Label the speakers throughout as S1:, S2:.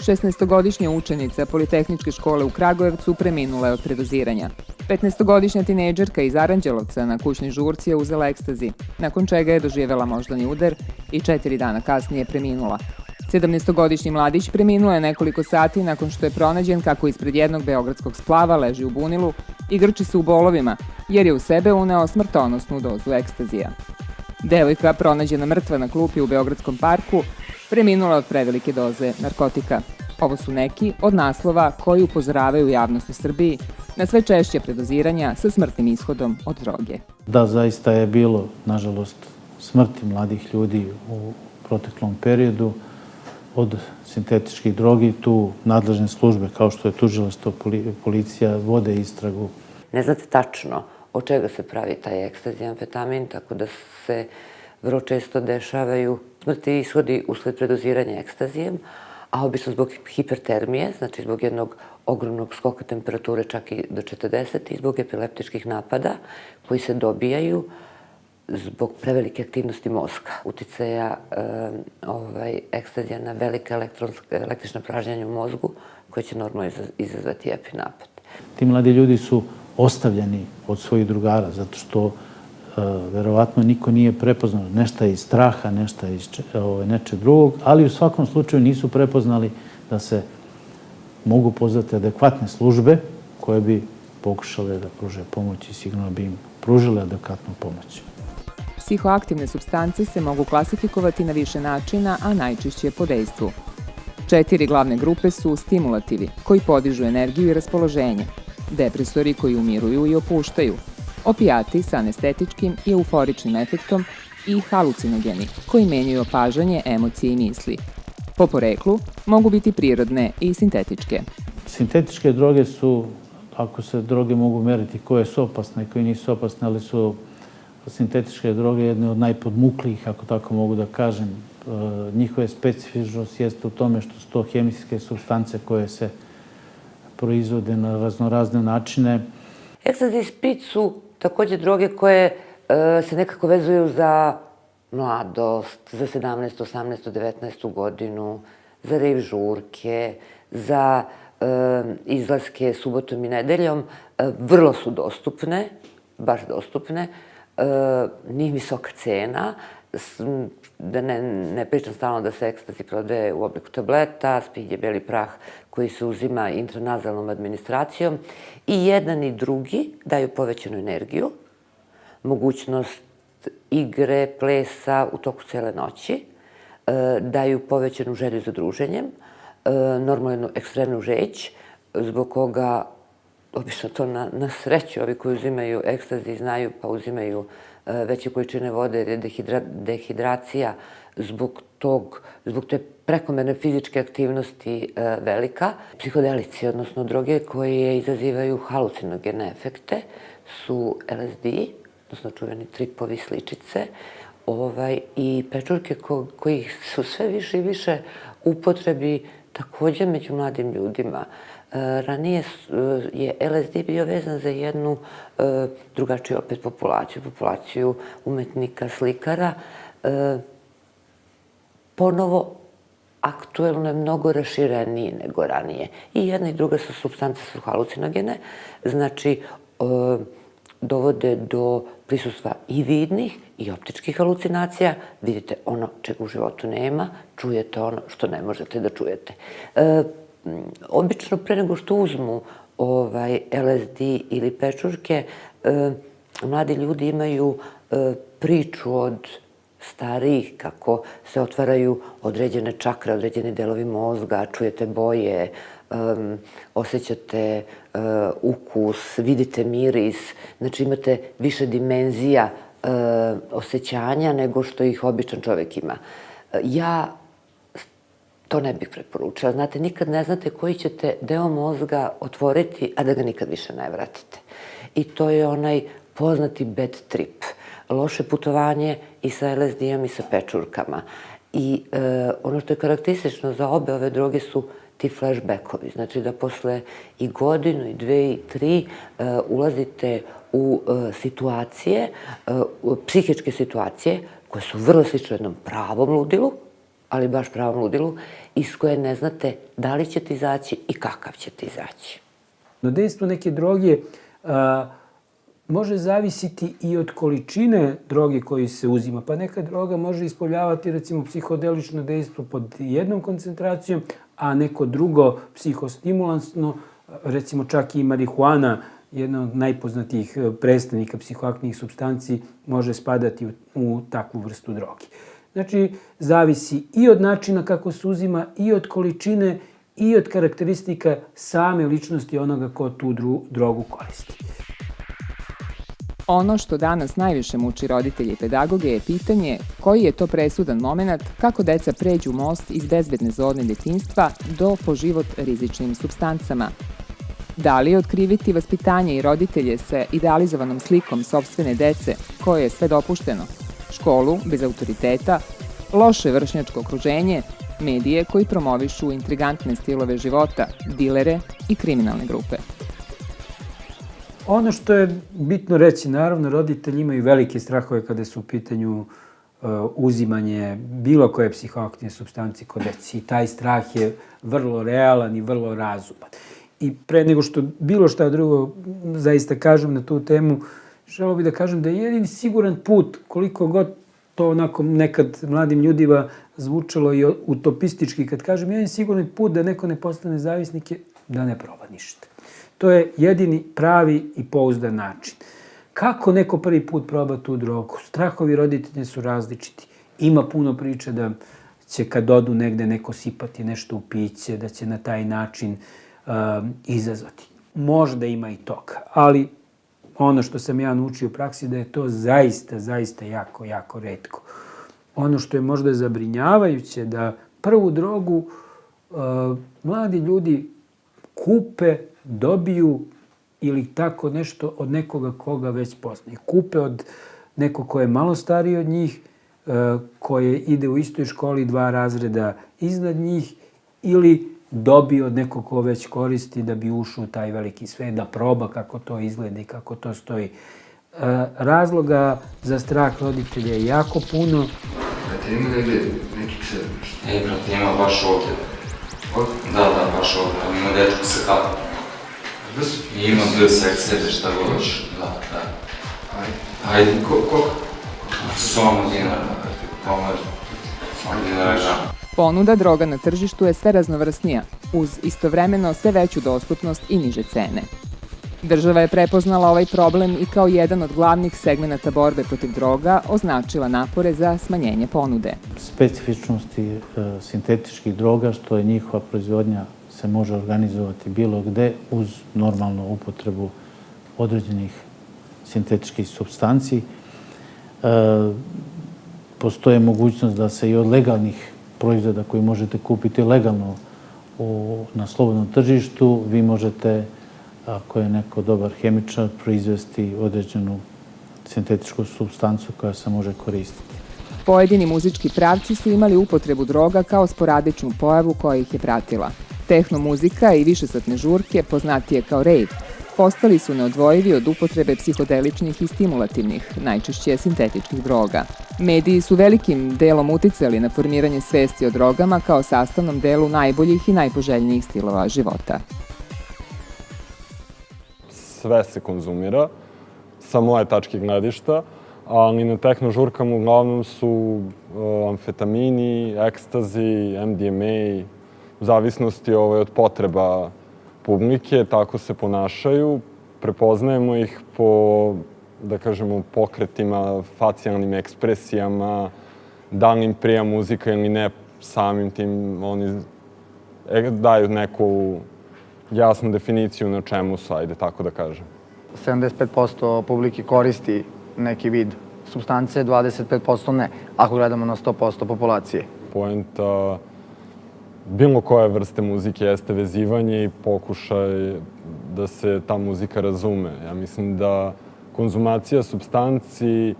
S1: 16-godišnja učenica Politehničke škole u Kragujevcu preminula je od predoziranja. 15-godišnja tinejdžerka iz Aranđelovca na kućnoj žurci je uzela ekstazi, nakon čega je doživjela moždani udar i 4 dana kasnije preminula. 17-godišnji mladić preminuo je nekoliko sati nakon što je pronađen kako ispred jednog beogradskog splava leži u bunilu i grči se u bolovima, jer je u sebe uneo smrtonosnu dozu ekstazija. Devojka, pronađena mrtva na klupi u Beogradskom parku, preminula od prevelike doze narkotika. Ovo su neki od naslova koji upozoravaju javnost u Srbiji na sve češće predoziranja sa smrtnim ishodom od droge.
S2: Da, zaista je bilo, nažalost, smrti mladih ljudi u proteklom periodu od sintetičkih drogi. Tu nadležne službe, kao što je tužilaštvo, policija, vode istragu.
S3: Ne znate tačno od čega se pravi taj ekstazi amfetamin, tako da se vrlo često dešavaju smrtni ishodi usled predoziranja ekstazijem, a obično zbog hipertermije, znači zbog jednog ogromnog skoka temperature čak i do 40 i zbog epileptičkih napada koji se dobijaju zbog prevelike aktivnosti mozga, uticaja ekstazija na velike električna pražnjenja u mozgu koje će normalno izazvati epinapad.
S2: Ti mladi ljudi su ostavljeni od svojih drugara zato što verovatno niko nije prepoznao nešto iz straha, nešto iz nečeg drugog, ali u svakom slučaju nisu prepoznali da se mogu pozvati adekvatne službe koje bi pokušale da pruže pomoć i sigurno bi im pružile adekvatnu pomoć.
S1: Psihoaktivne supstance se mogu klasifikovati na više načina, a najčešće po dejstvu. 4 glavne grupe su stimulativi, koji podižu energiju i raspoloženje, depresori koji umiruju i opuštaju, opijati sa anestetičkim i euforičnim efektom i halucinogeni, koji menjaju opažanje, emocije i misli. Po poreklu, mogu biti prirodne i sintetičke.
S2: Sintetičke droge su, ako se droge mogu meriti koje su opasne i koje nisu opasne, ali su sintetičke droge jedne od najpodmuklijih, ako tako mogu da kažem. Njihove specifičnost jeste u tome što su to hemijske supstance koje se proizvode na raznorazne načine.
S3: Ekstazi i speed su takođe droge koje se nekako vezuju za mladost, za 17, 18, 19 godinu, za rejv žurke, za izlaske subotom i nedeljom. Vrlo su dostupne, baš dostupne. Nije visoka cena, da ne pričam stalno da se ekstazi prodaje u obliku tableta, speed je beli prah koji se uzima intranazalnom administracijom i jedan i drugi daju povećanu energiju, mogućnost igre, plesa u toku cele noći, daju povećanu želju za druženjem, normalno jednu ekstremnu žeć, zbog koga obično to na sreću, ovi koji uzimaju ekstazi znaju pa uzimaju veće količine vode jer je dehidracija zbog te prekomerne fizičke aktivnosti velika. Psihodelici, odnosno droge koje izazivaju halucinogene efekte, su LSD, odnosno čuveni tripovi, sličice, i pečurke kojih su sve više i više upotrebi takođe među mladim ljudima. Ranije je LSD bio vezan za jednu drugačiju opet populaciju umetnika, slikara. Ponovo, aktuelno je mnogo rašireniji nego ranije. I jedna i druga supstance su halucinogene, znači dovode do prisustva i vidnih i optičkih halucinacija. Vidite ono čega u životu nema, čujete ono što ne možete da čujete. Obično, pre nego što uzmu LSD ili pečurke, mladi ljudi imaju priču od starijih kako se otvaraju određene čakre, određeni delovi mozga, čujete boje, osjećate ukus, vidite miris, znači imate više dimenzija osjećanja nego što ih običan čovek ima. Ja to ne bih preporučila. Znate, nikad ne znate koji ćete deo mozga otvoriti, a da ga nikad više ne vratite. I to je onaj poznati bad trip. Loše putovanje i sa LSD-om i sa pečurkama. I ono što je karakteristično za obe ove droge su ti flashbackovi. Znači da posle i godinu, i 2, i 3 ulazite u situacije, psihičke situacije koje su vrlo slične jednom pravom ludilu, ali baš pravom ludilu, iz koje ne znate da li ćete izaći i kakav ćete izaći.
S4: No, dejstvo neke droge može zavisiti i od količine droge koju se uzima. Pa neka droga može ispoljavati, recimo, psihodelično dejstvo pod jednom koncentracijom, a neko drugo psihostimulansno, recimo čak i marihuana, jedna od najpoznatijih predstavnika psihoaktivnih supstanci, može spadati u takvu vrstu droge. Znači, zavisi i od načina kako se uzima, i od količine, i od karakteristika same ličnosti onoga ko tu drogu koristi.
S1: Ono što danas najviše muči roditelje i pedagoge je pitanje koji je to presudan moment kako deca pređu most iz bezbedne zone detinjstva do po život rizičnim supstancama. Da li otkriviti vaspitanje i roditelje sa idealizovanom slikom sopstvene dece, koje je sve dopušteno, školu bez autoriteta, loše vršnjačko okruženje, medije koji promovišu intrigantne stilove života, dilere i kriminalne grupe.
S4: Ono što je bitno reći, naravno, roditelji imaju velike strahove kada su u pitanju uzimanje bilo koje psihoaktivne supstancije kod deci. I taj strah je vrlo realan i vrlo razuman. I pre nego što bilo šta drugo zaista kažem na tu temu, želeo bih da kažem da je jedini siguran put, koliko god to onako nekad mladim ljudima zvučalo i utopistički, kad kažem jedini siguran put da neko ne postane zavisnik je da ne proba ništa. To je jedini pravi i pouzdan način. Kako neko prvi put proba tu drogu? Strahovi roditelja su različiti. Ima puno priče da će kad odu negde neko sipati nešto u piće, da će na taj način izazvati. Možda ima i toga, ali ono što sam ja naučio u praksi da je to zaista jako, jako retko. Ono što je možda zabrinjavajuće da prvu drogu mladi ljudi kupe, dobiju ili tako nešto od nekoga koga već poznaje. Kupe od nekog ko je malo stariji od njih, koje ide u istoj školi 2 razreda iznad njih, ili dobiju od nekog ko već koristi da bi ušao u taj veliki svet, da proba kako to izgleda i kako to stoji. Razloga za strah roditelja je jako puno.
S5: Brate, ima negde neki kser nešto?
S6: Brate, ima baš ovdje. Da, baš ovdje. Tamo ima dečko sa kapom.
S5: Gde su?
S6: Ima 2 sekcije, šta god hoćeš. Da. Ajde.
S5: Koliko?
S6: 100 dinara, brate. Pomoć. 100 dinara žam.
S1: Ponuda droga na tržištu je sve raznovrsnija, uz istovremeno sve veću dostupnost i niže cene. Država je prepoznala ovaj problem i kao jedan od glavnih segmenata borbe protiv droga označila napore za smanjenje ponude.
S2: Specifičnosti sintetičkih droga, što je njihova proizvodnja se može organizovati bilo gde uz normalnu upotrebu određenih sintetičkih supstanci. Postoje mogućnost da se i od legalnih proizvoda koji možete kupiti legalno na slobodnom tržištu, vi možete, ako je neko dobar hemičar, proizvesti određenu sintetičku supstancu koja se može koristiti.
S1: Pojedini muzički pravci su imali upotrebu droga kao sporadičnu pojavu koja ih je pratila. Tehno muzika i višesatne žurke, poznatije kao rave, postali su neodvojivi od upotrebe psihodeličnih i stimulativnih, najčešće sintetičkih droga. Mediji su velikim delom uticali na formiranje svesti o drogama kao sastavnom delu najboljih i najpoželjnijih stilova života.
S7: Sve se konzumira, sa moje tačke gledišta, ali na tehno žurkama uglavnom su amfetamini, ekstazi, MDMA, u zavisnosti od potreba publike, tako se ponašaju. Prepoznajemo ih po, da kažemo, pokretima, facijalnim ekspresijama, da li im prija muzika ili ne, samim tim oni daju neku jasnu definiciju na čemu su, ajde tako da kažem.
S8: 75% publike koristi neki vid supstance, 25% ne, ako gledamo na 100% populacije.
S7: Poenta bilo koje vrste muzike jeste vezivanje i pokušaj da se ta muzika razume. Ja mislim da konzumacija supstanci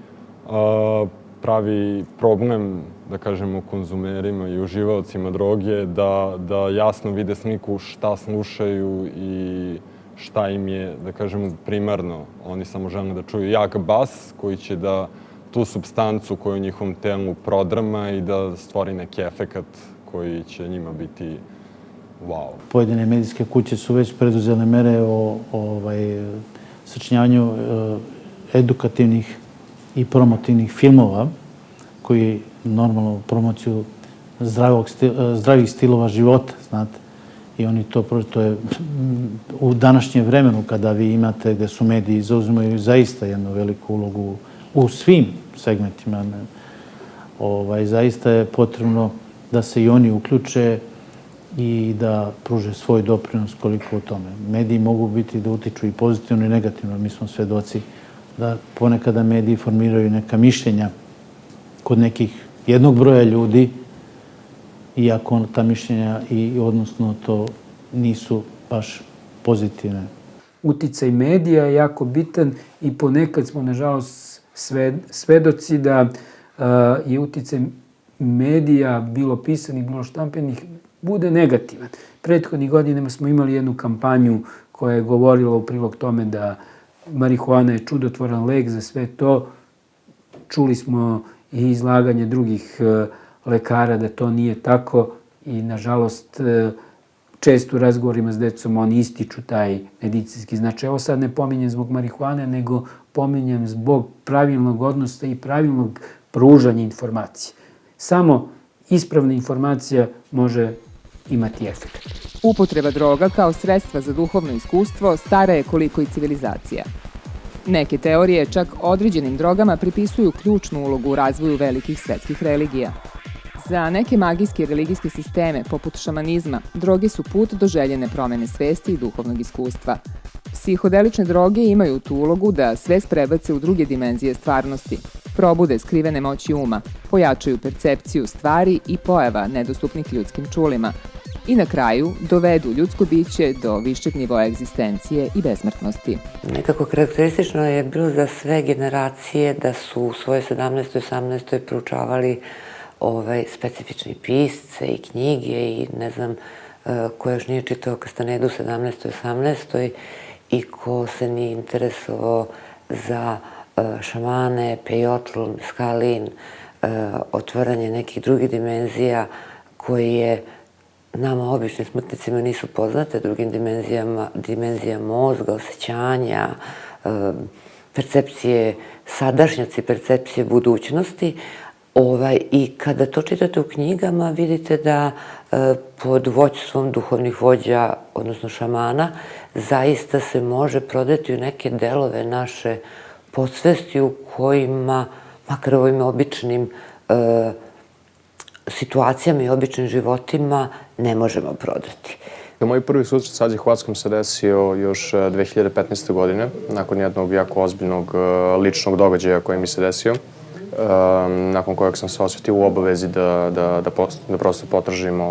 S7: pravi problem, da kažemo, konzumerima i uživaocima droge, da jasno vide sliku šta slušaju i šta im je, da kažemo, primarno. Oni samo žele da čuju jak bas koji će da tu supstancu koju u njihovom telu prodrama i da stvori neki efekat koji će njima biti wow.
S2: Pojedine medijske kuće su već preduzele mere o sačinjavanju edukativnih i promotivnih filmova koji normalno promociju zdravih stilova života, znate. I oni to je u današnjem vremenu kada vi imate gde su mediji zauzimaju zaista jednu veliku ulogu u svim segmentima. Zaista je potrebno da se i oni uključe i da pruže svoj doprinos koliko u tome. Mediji mogu biti da utiču i pozitivno i negativno. Mi smo svedoci da ponekada mediji formiraju neka mišljenja kod jednog broja ljudi, iako ta mišljenja i odnosno to nisu baš pozitivne.
S4: Uticaj medija je jako bitan i ponekad smo, nažalost, svedoci da je uticaj medija, bilo pisanih, bilo štampenih, bude negativan. Prethodnih godinama smo imali jednu kampanju koja je govorila u prilog tome da marihuana je čudotvoran lek za sve to. Čuli smo i izlaganje drugih lekara da to nije tako i, nažalost, često u razgovorima s decom oni ističu taj medicinski značaj. Ovo sad ne pominjem zbog marihuane, nego pominjem zbog pravilnog odnosa i pravilnog pružanja informacije. Samo ispravna informacija može imati efekt.
S1: Upotreba droga kao sredstva za duhovno iskustvo stara je koliko i civilizacija. Neke teorije čak određenim drogama pripisuju ključnu ulogu u razvoju velikih svetskih religija. Za neke magijske i religijske sisteme, poput šamanizma, droge su put do željene promene svesti i duhovnog iskustva. Psihodelične droge imaju tu ulogu da svest prebace u druge dimenzije stvarnosti, probude skrivene moći uma, pojačaju percepciju stvari i pojava nedostupnih ljudskim čulima i na kraju dovedu ljudsko biće do višeg nivoa egzistencije i besmrtnosti.
S3: Nekako karakteristično je bilo za sve generacije da su u svojoj 17. i 18. proučavali specifični pisce i knjige i ne znam ko još nije čitao Kastanedu u 17. i 18. i ko se nije interesovao za šamane, pejotl, meskalin, otvaranje nekih drugih dimenzija koje nama, običnim smrtnicima, nisu poznate, drugim dimenzija mozga, osjećanja, percepcije sadašnjosti, percepcije budućnosti. I kada to čitate u knjigama, vidite da pod vođstvom duhovnih vođa, odnosno šamana, zaista se može prodati u neke delove naše podsvesti u kojima, makar ovim običnim situacijama i običnim životima, ne možemo prodati.
S9: Moj prvi susret sa Ađehuaskom se desio još 2015. godine, nakon jednog jako ozbiljnog ličnog događaja koji mi se desio, nakon kojeg sam se osjetio u obavezi da prosto potražim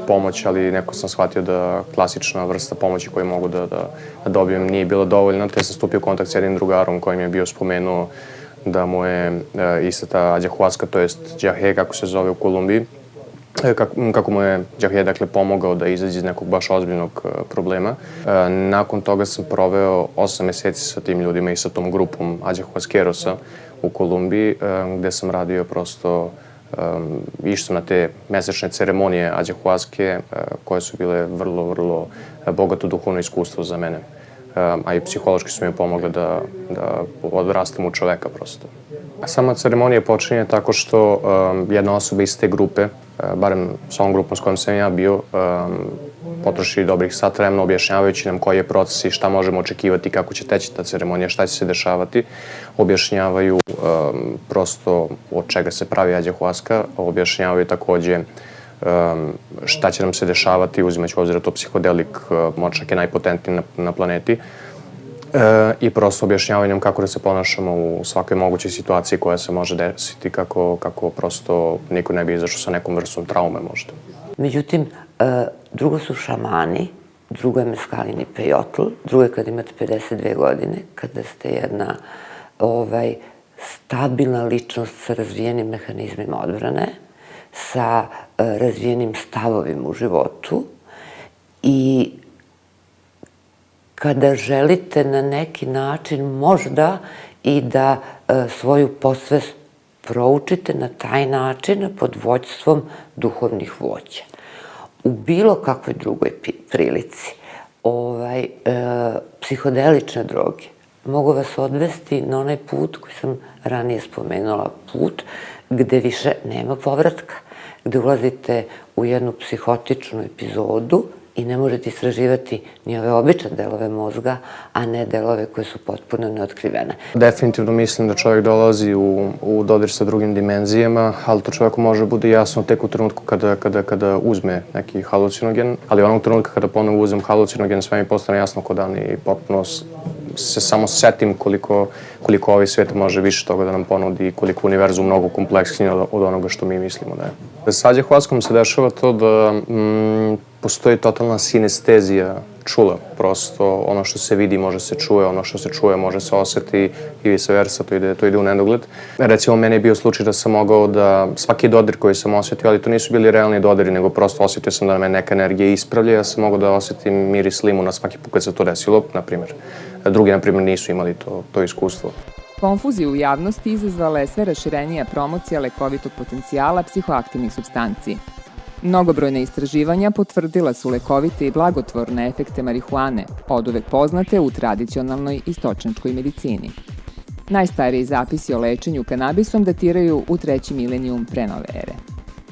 S9: pomoć, ali neko sam shvatio da klasična vrsta pomoći koju mogu da dobijem nije bila dovoljna, te sam stupio u kontakt s jednim drugarom kojim je bio spomenuo da mu je ista ta Ađehuaska, to jest Džahe, kako se zove u Kolumbiji, kako mu je Džahe, dakle, pomogao da izađe iz nekog baš ozbiljnog problema. Nakon toga sam proveo 8 meseci sa tim ljudima i sa tom grupom Ađehuaskerosa u Kolumbiji, gde sam radio prosto, išao sam na te mesečne ceremonije Ađehuaske, koje su bile vrlo, vrlo bogato duhovno iskustvo za mene. A i psihološki su mi pomogle da odrastam u čoveka prosto. Sama ceremonija počinje tako što jedna osoba iz te grupe, barem s ovom grupom s kojom sam ja bio, potroši dobrih sat vremena objašnjavajući nam koji je proces i šta možemo očekivati, kako će teći ta ceremonija, šta će se dešavati. Objašnjavaju prosto od čega se pravi Ađehuaska, objašnjavaju takođe šta će nam se dešavati, uzimajući u obzir to psihodelik, močak je najpotentniji na planeti, i prosto objašnjavaju nam kako da se ponašamo u svakoj mogućoj situaciji koja se može desiti, kako prosto niko ne bi izašao sa nekom vrstom traume možda.
S3: Međutim, drugo su šamani, drugo je meskalin i pejotl, drugo je kad imate 52 godine, kada ste jedna stabilna ličnost sa razvijenim mehanizmima odbrane, sa razvijenim stavovima u životu i kada želite na neki način možda i da svoju podsvest proučite na taj način pod vođstvom duhovnih vođa. U bilo kakvoj drugoj prilici psihodelične droge mogu vas odvesti na onaj put koji sam ranije spomenula, put gde više nema povratka, gde ulazite u jednu psihotičnu epizodu i ne možete istraživati ni ove obične delove mozga, a ne delove koje su potpuno neotkrivene.
S9: Definitivno mislim da čovjek dolazi u dodir sa drugim dimenzijama, ali to čovjeku može bude jasno tek u trenutku kada uzme neki halucinogen, ali onog trenutka kada ponovo uzem halucinogen sve mi postane jasno ko dan i potpuno se samo setim koliko ovaj svijet može više toga da nam ponudi i koliko univerzum mnogo kompleksniji od onoga što mi mislimo da je. Sa ayahuascom se dešava to da postoji totalna sinestezija čula. Prosto ono što se vidi može se čuje, ono što se čuje može se osjeti i vice versa, to ide u nedogled. Recimo, meni je bio slučaj da sam mogao da svaki dodir koji sam osjetio, ali to nisu bili realni dodiri, nego prosto osjetio sam da me neka energija ispravlja, ja sam mogao da osjetim miris limuna svaki put kad se to desilo, na primjer. Drugi, na primjer, nisu imali to iskustvo.
S1: Konfuziju u javnosti izazvala je sve raširenija promocija lekovitog potencijala psihoaktivnih supstanci. Mnogobrojna istraživanja potvrdila su lekovite i blagotvorne efekte marihuane, oduvek poznate u tradicionalnoj istočničkoj medicini. Najstariji zapisi o lečenju kanabisom datiraju u 3. milenijum pre nove ere.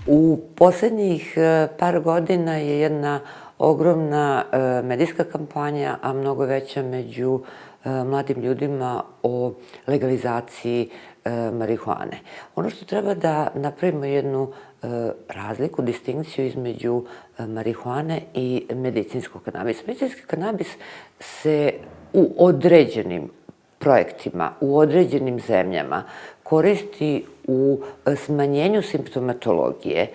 S3: U poslednjih par godina je jedna ogromna medijska kampanja, a mnogo veća među mladim ljudima o legalizaciji marihuane. Ono što treba da napravimo jednu razliku, distinkciju između marihuane i medicinskog kanabisa. Medicinski kanabis se u određenim projektima, u određenim zemljama koristi u smanjenju simptomatologije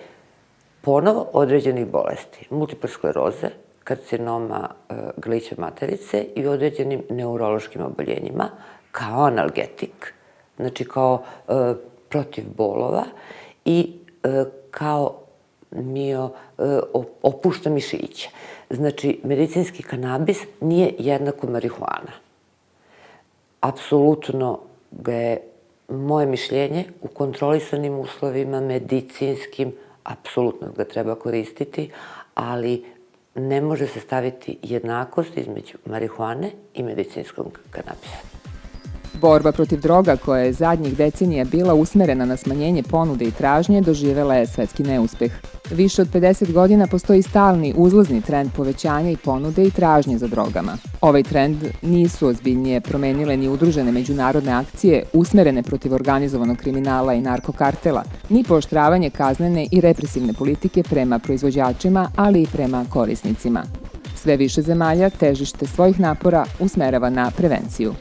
S3: ponovo određenih bolesti, multiple skleroze, karcinoma grlića materice i određenim neurološkim oboljenjima kao analgetik, znači kao protiv bolova i kao opušta mišiće. Znači, medicinski kanabis nije jednako marihuana. Apsolutno ga je, moje mišljenje, u kontrolisanim uslovima, medicinskim, apsolutno ga treba koristiti, ali ne može se staviti jednakost između marihuane i medicinskog kanabisa.
S1: Borba protiv droga, koja je zadnjih decenija bila usmerena na smanjenje ponude i tražnje, doživela je svetski neuspeh. Više od 50 godina postoji stalni uzlazni trend povećanja i ponude i tražnje za drogama. Ovaj trend nisu ozbiljnije promenile ni udružene međunarodne akcije usmerene protiv organizovanog kriminala i narkokartela, ni pooštravanje kaznene i represivne politike prema proizvođačima, ali i prema korisnicima. Sve više zemalja težište svojih napora usmerava na prevenciju.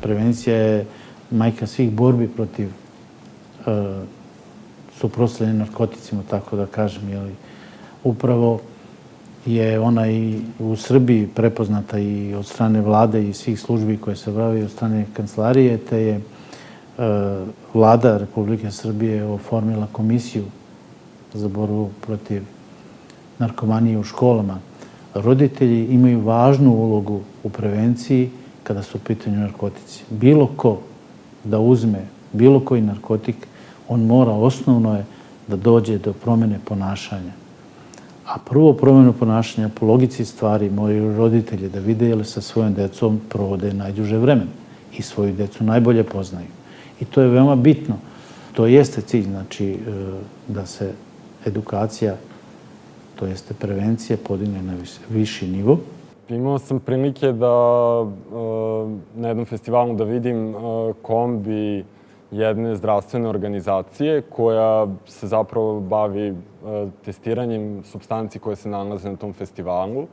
S2: Prevencija je majka svih borbi protiv suprotstavljanja narkoticima, tako da kažem. Upravo je ona i u Srbiji prepoznata i od strane vlade i svih službi koje se bave od strane kancelarije, te je vlada Republike Srbije oformila komisiju za borbu protiv narkomanije u školama. Roditelji imaju važnu ulogu u prevenciji kada su u pitanju narkotici. Bilo ko da uzme bilo koji narkotik, on mora, osnovno je da dođe do promene ponašanja. A prvo promenu ponašanja po logici stvari moraju roditelji da vide jer sa svojom decom provode najduže vremena i svoju decu najbolje poznaju. I to je veoma bitno. To jeste cilj, znači da se edukacija, to jeste prevencija, podigne na viši nivo.
S7: Imao sam prilike da na jednom festivalu da vidim kombi jedne zdravstvene organizacije koja se zapravo bavi testiranjem supstanci koje se nalaze na tom festivalu.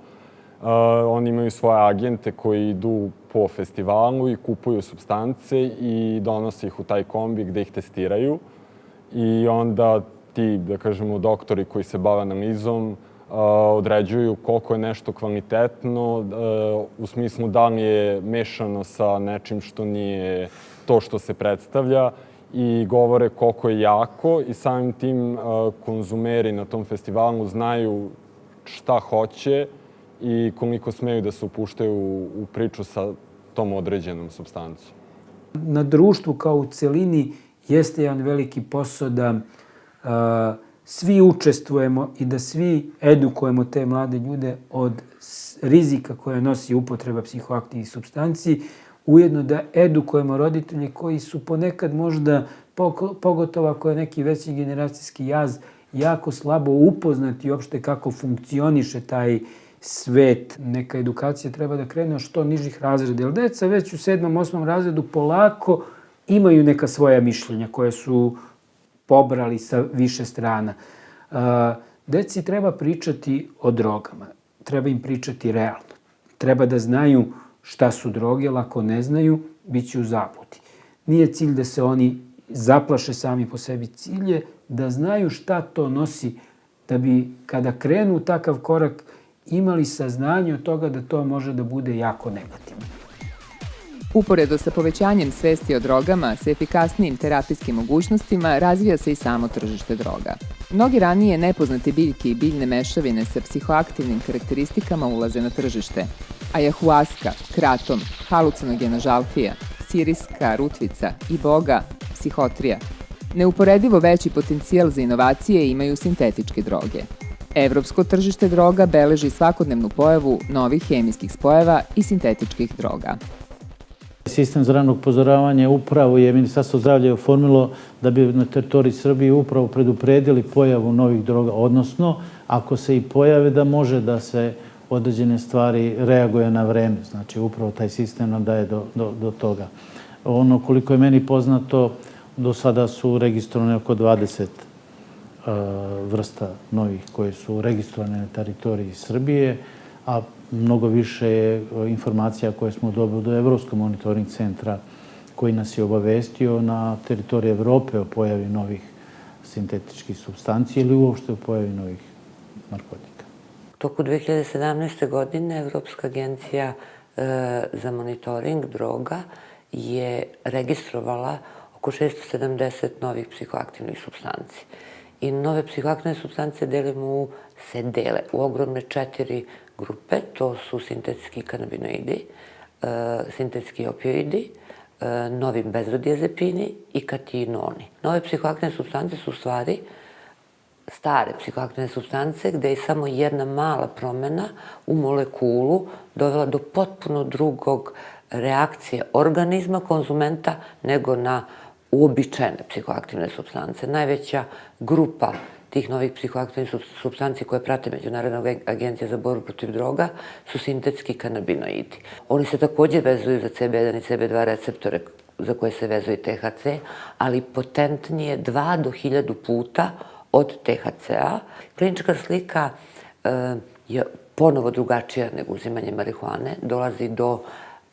S7: Oni imaju svoje agente koji idu po festivalu i kupuju supstance i donose ih u taj kombi gde ih testiraju. I onda ti, da kažemo, doktori koji se bave analizom određuju koliko je nešto kvalitetno, u smislu da li je mešano sa nečim što nije to što se predstavlja i govore koliko je jako i samim tim konzumeri na tom festivalu znaju šta hoće i koliko smeju da se upuštaju u priču sa tom određenom supstancom.
S4: Na društvu kao u celini jeste jedan veliki posao da svi učestvujemo i da svi edukujemo te mlade ljude od rizika koje nosi upotreba psihoaktivnih supstanci, ujedno da edukujemo roditelje koji su ponekad možda, pogotovo ako je neki veći generacijski jaz, jako slabo upoznati uopšte kako funkcioniše taj svet. Neka edukacija treba da krene od što nižih razreda, jer deca već u 7. 8. razredu polako imaju neka svoja mišljenja koje su pobrali sa više strana. Deci treba pričati o drogama, treba im pričati realno. Treba da znaju šta su droge, jer ako ne znaju, bit će u zabludi. Nije cilj da se oni zaplaše sami po sebi, cilj je da znaju šta to nosi, da bi kada krenu u takav korak imali saznanje od toga da to može da bude jako negativno.
S1: Uporedo sa povećanjem svesti o drogama, sa efikasnijim terapijskim mogućnostima, razvija se i samo tržište droga. Mnogi ranije nepoznate biljke i biljne mešavine sa psihoaktivnim karakteristikama ulaze na tržište. Ajahuaska, kratom, halucinogena žalfija, siriska, rutvica, iboga, psihotrija. Neuporedivo veći potencijal za inovacije imaju sintetičke droge. Evropsko tržište droga beleži svakodnevnu pojavu novih hemijskih spojeva i sintetičkih droga.
S2: Sistem za rano upozoravanje upravo je Ministarstvo zdravlja oformilo da bi na teritoriji Srbije upravo predupredili pojavu novih droga, odnosno ako se i pojave da može da se određene stvari reaguje na vreme. Znači upravo taj sistem nam daje do toga. Ono koliko je meni poznato, do sada su registrovane oko 20 vrsta novih koje su registrovane na teritoriji Srbije, a mnogo više je informacija koje smo dobili do Evropskog monitoring centra koji nas je obavestio na teritoriji Evrope o pojavi novih sintetičkih supstanci ili uopšte o pojavi novih narkotika.
S3: Toku 2017. godine Evropska agencija za monitoring droga je registrovala oko 670 novih psihoaktivnih supstanci. I nove psihoaktivne supstance se dele u ogromne 4 grupe. To su sintetski kanabinoidi, sintetski opioidi, novi benzodiazepini i katinoni. Nove psihoaktivne supstance su u stvari stare psihoaktivne supstance gde je samo jedna mala promena u molekulu dovela do potpuno drugog reakcije organizma konzumenta nego na uobičajene psihoaktivne supstance. Najveća grupa tih novih psihoaktivnih supstanci koje prate Međunarodna agencija za borbu protiv droga su sintetski kanabinoidi. Oni se takođe vezuju za CB1 i CB2 receptore za koje se vezuje THC, ali potentnije 2 do 1000 puta od THC-a. Klinička slika je ponovo drugačija nego uzimanje marihuane. Dolazi do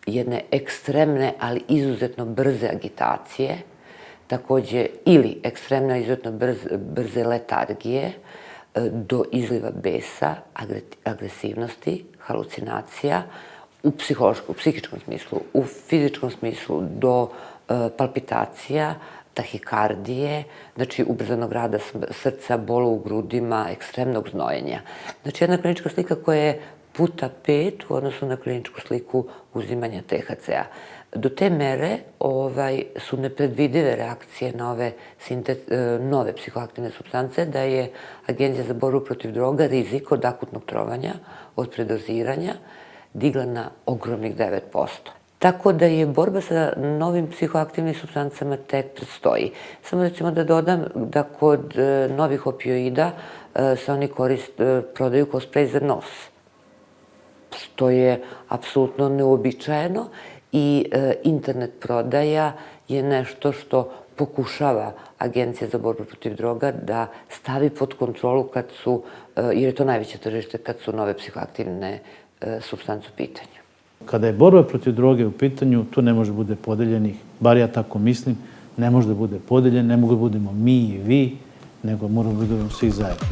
S3: jedne ekstremne, ali izuzetno brze agitacije, takođe ili ekstremno izuzetno brze letargije, do izliva besa, agresivnosti, halucinacija, u psihičkom smislu, u fizičkom smislu, do palpitacija, tahikardije, znači ubrzanog rada srca, bolu u grudima, ekstremnog znojenja. Znači jedna klinička slika koja je puta 5 u odnosu na kliničku sliku uzimanja THC-a. Do te mere su nepredvidive reakcije na ove nove psihoaktivne supstance da je Agencija za borbu protiv droga rizik od akutnog trovanja, od predoziranja, digla na ogromnih 9%. Tako da je borba sa novim psihoaktivnim supstancama tek predstoji. Samo recimo da dodam da kod novih opioida se oni prodaju kao sprej za nos. To je apsolutno neuobičajeno i internet prodaja je nešto što pokušava Agencija za borbu protiv droga da stavi pod kontrolu jer je to najveće tržište kad su nove psihoaktivne supstance u pitanju.
S2: Kada je borba protiv droge u pitanju, tu ne može bude podeljenih, bar ja tako mislim, ne može da bude podeljen, ne mogu da budemo mi i vi, nego moramo da budemo svi zajedno.